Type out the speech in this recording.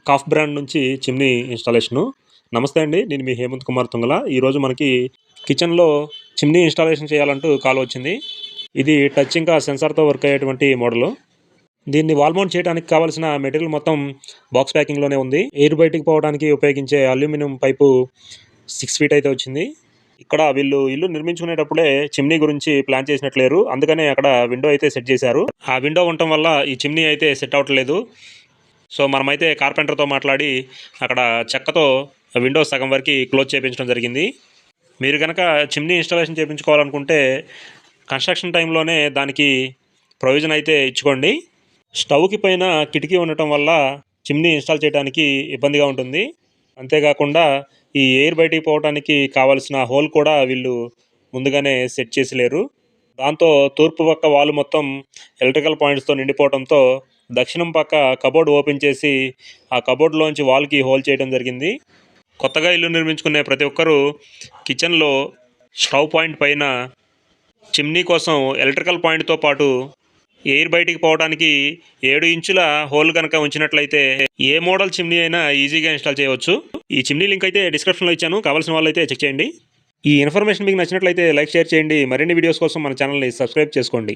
Cough brand నుంచి chimney installation. నమస్తే అండి. నేను మీ హేమంత్ కుమార్ తుంగల. ఈరోజు మనకి కిచెన్‌లో చిమ్నీ ఇన్‌స్టాలేషన్ చేయాలంటూ కాల్ వచ్చింది. ఇది టచ్ ఇంకా సెన్సార్‌తో వర్క్ అయ్యేటువంటి మోడలు. దీన్ని వాల్ మౌంట్ చేయడానికి కావాల్సిన మెటీరియల్ మొత్తం బాక్స్ ప్యాకింగ్‌లోనే ఉంది. ఎయిర్ బయటికి పోవడానికి ఉపయోగించే అల్యూమినియం పైపు 6 ఫీట్ అయితే వచ్చింది. ఇక్కడ వీళ్ళు ఇల్లు నిర్మించుకునేటప్పుడే చిమ్నీ గురించి ప్లాన్ చేసినట్లు లేరు. అందుకనే అక్కడ విండో అయితే సెట్ చేశారు. ఆ విండో ఉండటం వల్ల ఈ చిమ్నీ అయితే సెట్ అవ్వట్లేదు. సో మనమైతే కార్పెంటర్తో మాట్లాడి అక్కడ చెక్కతో విండో సగం వరకు క్లోజ్ చేయించడం జరిగింది. మీరు కనుక చిమ్నీ ఇన్‌స్టాలేషన్ చేయించుకోవాలనుకుంటే కన్స్ట్రక్షన్ టైంలోనే దానికి ప్రొవిజన్ అయితే ఇచ్చుకోండి. స్టవ్‌కి పైన కిటికీ ఉండటం వల్ల చిమ్నీ ఇన్‌స్టాల్ చేయడానికి ఇబ్బందిగా ఉంటుంది. అంతేకాకుండా ఈ ఎయిర్ బయటికి పోవడానికి కావాల్సిన హోల్ కూడా వీళ్ళు ముందుగానే సెట్ చేసి లేరు. దాంతో తూర్పు పక్క వాల్ మొత్తం ఎలక్ట్రికల్ పాయింట్స్‌తో నిండిపోవడంతో దక్షిణం పక్క కబోర్డ్ ఓపెన్ చేసి ఆ కబోర్డ్‌లోంచి వాల్‌కి హోల్ చేయడం జరిగింది. కొత్తగా ఇల్లు నిర్మించుకునే ప్రతి ఒక్కరూ కిచెన్‌లో స్టవ్ పాయింట్ పైన చిమ్నీ కోసం ఎలక్ట్రికల్ పాయింట్‌తో పాటు ఎయిర్ బయటికి పోవడానికి 7 ఇంచుల హోల్ కనుక ఉంచినట్లయితే ఏ మోడల్ చిమ్నీ అయినా ఈజీగా ఇన్‌స్టాల్ చేయవచ్చు. ఈ చిమ్నీ లింక్ అయితే డిస్క్రిప్షన్‌లో ఇచ్చాను. కావాల్సిన వాళ్ళైతే చెక్ చేయండి. ఈ ఇన్ఫర్మేషన్ మీకు నచ్చినట్లయితే లైక్, షేర్ చేయండి. మరిన్ని వీడియోస్ కోసం మన ఛానల్‌ని సబ్స్క్రైబ్ చేసుకోండి.